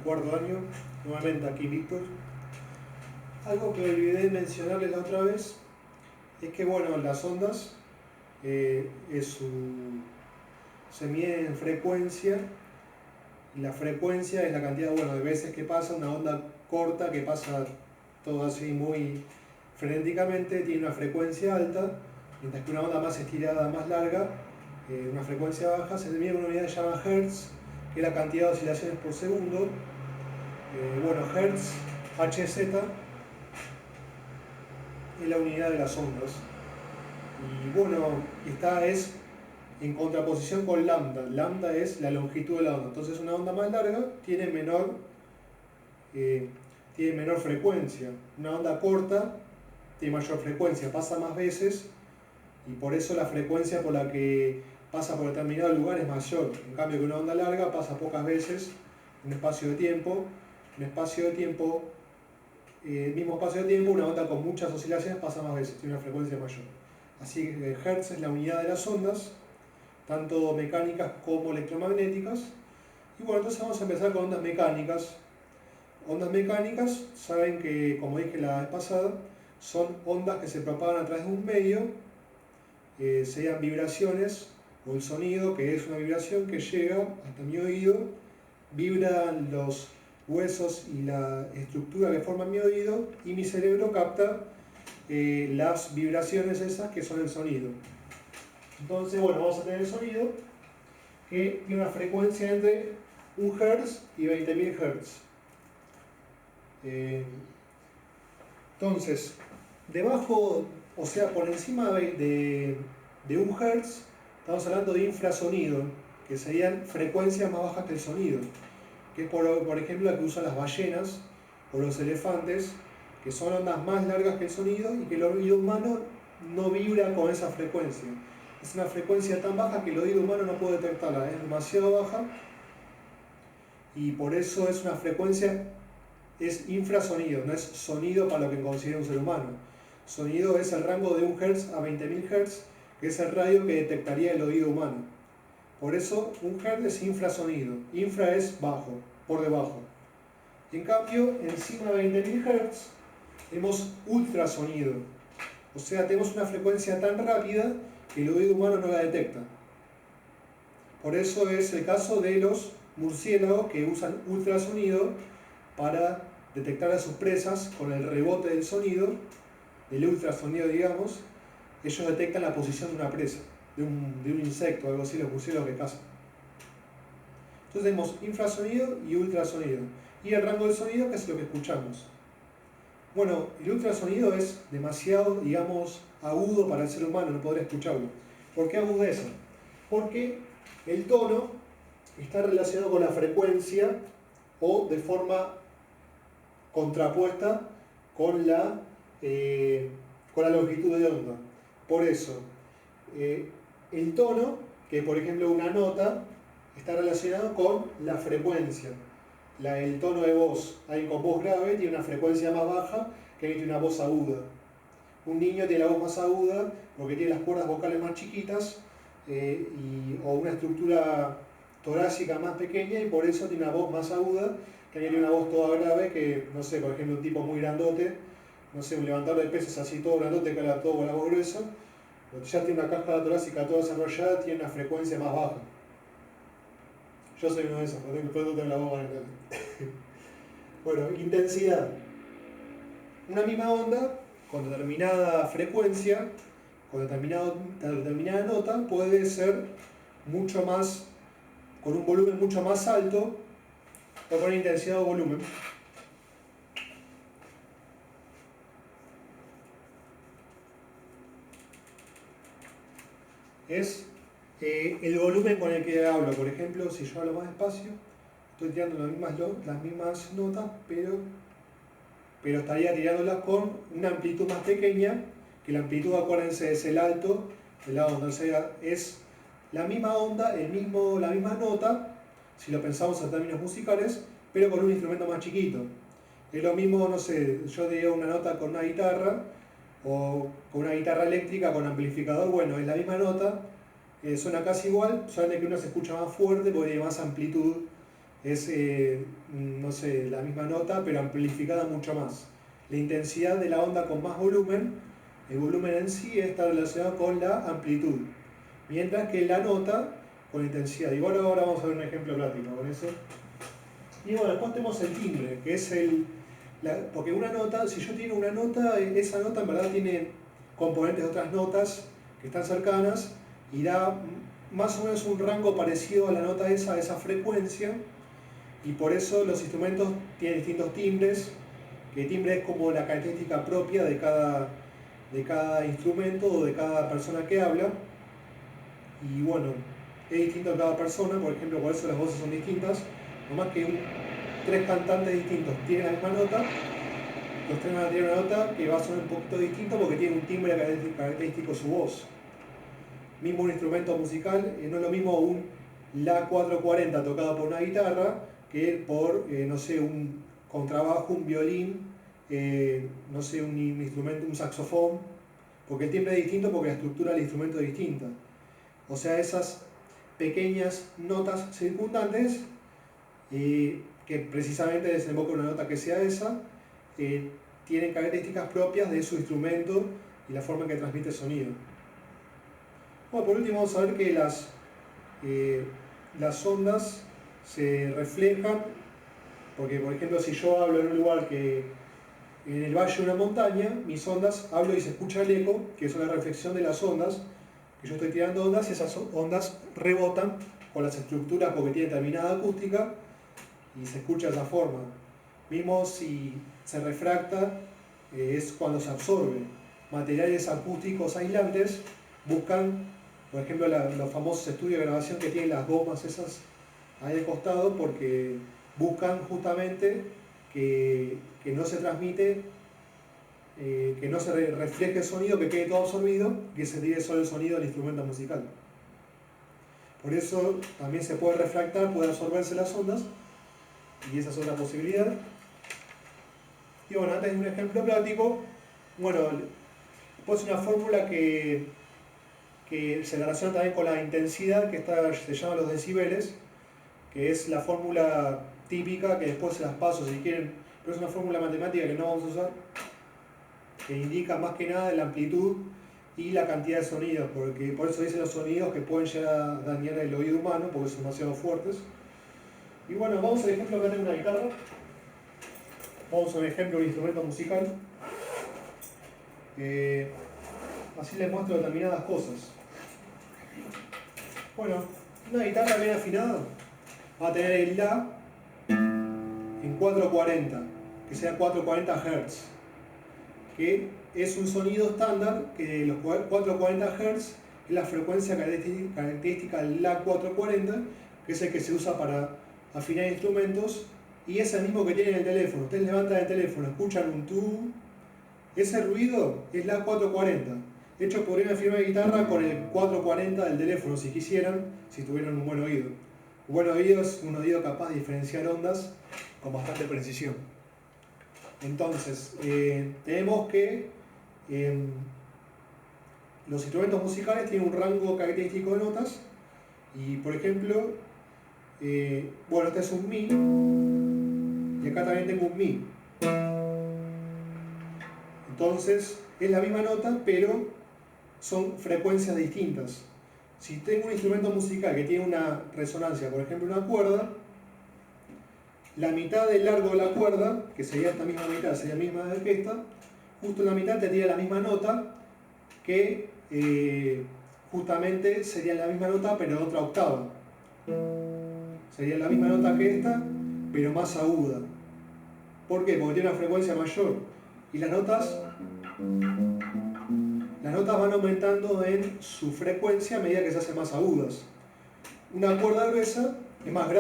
cuarto año, nuevamente aquí Víctor. Algo que olvidé mencionarles la otra vez es que bueno, las ondas se miden en frecuencia y la frecuencia es la cantidad de veces que pasa. Una onda corta que pasa todo así muy frenéticamente tiene una frecuencia alta, mientras que una onda más estirada, más larga, una frecuencia baja, se mide en una unidad que se llama Hertz, que es la cantidad de oscilaciones por segundo. Hertz, Hz, es la unidad de las ondas. Y bueno, esta es en contraposición con lambda. Lambda es la longitud de la onda. Entonces una onda más larga tiene menor frecuencia. Una onda corta tiene mayor frecuencia, pasa más veces y por eso la frecuencia por la que pasa por determinado lugar es mayor. En cambio que una onda larga pasa pocas veces en un espacio de tiempo. Mismo espacio de tiempo, una onda con muchas oscilaciones pasa más veces, tiene una frecuencia mayor. Así que Hertz es la unidad de las ondas, tanto mecánicas como electromagnéticas. Y bueno, entonces vamos a empezar con ondas mecánicas. Ondas mecánicas, saben que, como dije la vez pasada, son ondas que se propagan a través de un medio, sean vibraciones o el sonido, que es una vibración que llega hasta mi oído, vibran los huesos y la estructura que forma mi oído y mi cerebro capta las vibraciones esas que son el sonido. Entonces, bueno, vamos a tener el sonido que tiene una frecuencia entre 1 Hz y 20.000 Hz. Entonces, debajo, o sea, por encima de 1 Hz, estamos hablando de infrasonido, que serían frecuencias más bajas que el sonido, que es por ejemplo la que usan las ballenas o los elefantes, que son ondas más largas que el sonido y que el oído humano no vibra con esa frecuencia. Es una frecuencia tan baja que el oído humano no puede detectarla, es demasiado baja y por eso es una frecuencia, es infrasonido, no es sonido para lo que considera un ser humano. Sonido es el rango de 1 Hz a 20.000 Hz, que es el radio que detectaría el oído humano. Por eso 1 Hz es infrasonido, infra es bajo, por debajo. En cambio, encima de 20.000 Hz tenemos ultrasonido, o sea, tenemos una frecuencia tan rápida que el oído humano no la detecta. Por eso es el caso de los murciélagos que usan ultrasonido para detectar a sus presas con el rebote del sonido, del ultrasonido digamos. Ellos detectan la posición de una presa, de un insecto, algo así, los murciélagos que cazan. Entonces tenemos infrasonido y ultrasonido. Y el rango del sonido, que es lo que escuchamos. Bueno, el ultrasonido es demasiado, digamos, agudo para el ser humano, no podrá escucharlo. ¿Por qué agudeza? Porque el tono está relacionado con la frecuencia o de forma contrapuesta con la longitud de onda. Por eso, el tono, que por ejemplo una nota, está relacionado con la frecuencia. El tono de voz, alguien con voz grave tiene una frecuencia más baja que alguien tiene una voz aguda. Un niño tiene la voz más aguda porque tiene las cuerdas vocales más chiquitas o una estructura torácica más pequeña y por eso tiene una voz más aguda que alguien tiene una voz toda grave que, no sé, por ejemplo un tipo muy grandote, no sé, un levantador de pesas así todo grandote que habla todo con la voz gruesa, ya tiene una caja torácica toda desarrollada, tiene una frecuencia más baja. Yo soy uno de esos, no tengo la voz grande. Bueno, intensidad. Una misma onda, con determinada frecuencia, con determinada nota, puede ser mucho más, con un volumen mucho más alto, o con intensidad o volumen. Es el volumen con el que hablo. Por ejemplo, si yo hablo más despacio, estoy tirando las mismas notas, pero estaría tirándolas con una amplitud más pequeña, que la amplitud, acuérdense, es el alto de la onda. O sea, es la misma onda, la misma nota, si lo pensamos en términos musicales, pero con un instrumento más chiquito. Es lo mismo, no sé, yo diría una nota con una guitarra, o con una guitarra eléctrica con amplificador, bueno, es la misma nota, suena casi igual, solamente que uno se escucha más fuerte porque tiene más amplitud es, no sé, la misma nota, pero amplificada mucho más. La intensidad de la onda con más volumen, el volumen en sí está relacionado con la amplitud, mientras que la nota con la intensidad. Y bueno, ahora vamos a ver un ejemplo práctico con eso. Y bueno, después tenemos el timbre, que es porque una nota, si yo tengo una nota, esa nota en verdad tiene componentes de otras notas que están cercanas y da más o menos un rango parecido a la nota esa, a esa frecuencia, y por eso los instrumentos tienen distintos timbres, que el timbre es como la característica propia de cada instrumento o de cada persona que habla, y bueno, es distinto a cada persona, por ejemplo, por eso las voces son distintas, nomás que tres cantantes distintos tienen la misma nota, los tres van a tener una nota que va a sonar un poquito distinto porque tiene un timbre característico su voz. Mismo un instrumento musical, no es lo mismo un La 440 tocado por una guitarra que por, no sé, un contrabajo, un violín, no sé, un instrumento, un saxofón, porque el timbre es distinto porque la estructura del instrumento es distinta. O sea, esas pequeñas notas circundantes, que precisamente desemboca una nota que sea esa, tienen características propias de su instrumento y la forma en que transmite sonido. Bueno, por último vamos a ver que las ondas se reflejan, porque por ejemplo si yo hablo en un lugar que en el valle de una montaña, mis ondas, hablo y se escucha el eco, que es una reflexión de las ondas, que yo estoy tirando ondas y esas ondas rebotan con las estructuras porque tienen determinada acústica y se escucha de esa forma. Mismo si se refracta, es cuando se absorbe. Materiales acústicos aislantes buscan, por ejemplo, los famosos estudios de grabación que tienen las gomas esas ahí de costado, porque buscan justamente que no se transmite, que no se refleje el sonido, que quede todo absorbido, que se tire solo el sonido del instrumento musical. Por eso también se puede refractar, puede absorberse las ondas, y esa es otra posibilidad. Y bueno, antes de un ejemplo práctico, bueno, pues una fórmula que se relaciona también con la intensidad, que se llama los decibeles, que es la fórmula típica, que después se las paso si quieren, pero es una fórmula matemática que no vamos a usar, que indica más que nada la amplitud y la cantidad de sonidos, porque por eso dicen los sonidos que pueden llegar a dañar el oído humano, porque son demasiado fuertes. Y bueno, vamos al ejemplo acá tengo una guitarra. Vamos a un ejemplo de un instrumento musical. Así les muestro determinadas cosas. Bueno, una guitarra bien afinada va a tener el La en 440, que sea 440 Hz, que es un sonido estándar que los 440 Hz es la frecuencia característica del La 440, que es el que se usa para afinar instrumentos, y es el mismo que tiene en el teléfono. Ustedes levantan el teléfono, escuchan un tu, ese ruido es La 440. De hecho, podrían afinar una guitarra con el 440 del teléfono si quisieran, si tuvieran un buen oído. Un buen oído es un oído capaz de diferenciar ondas con bastante precisión. Entonces, tenemos que los instrumentos musicales tienen un rango característico de notas, y por ejemplo, bueno, este es un Mi, y acá también tengo un Mi. Entonces, es la misma nota, pero son frecuencias distintas. Si tengo un instrumento musical que tiene una resonancia, por ejemplo una cuerda, la mitad del largo de la cuerda, que sería esta misma mitad, sería la misma que esta, justo en la mitad te tira la misma nota, que justamente sería la misma nota pero de otra octava. Sería la misma nota que esta, pero más aguda. ¿Por qué? Porque tiene una frecuencia mayor. Y las notas van aumentando en su frecuencia a medida que se hacen más agudas. Una cuerda gruesa es más grave.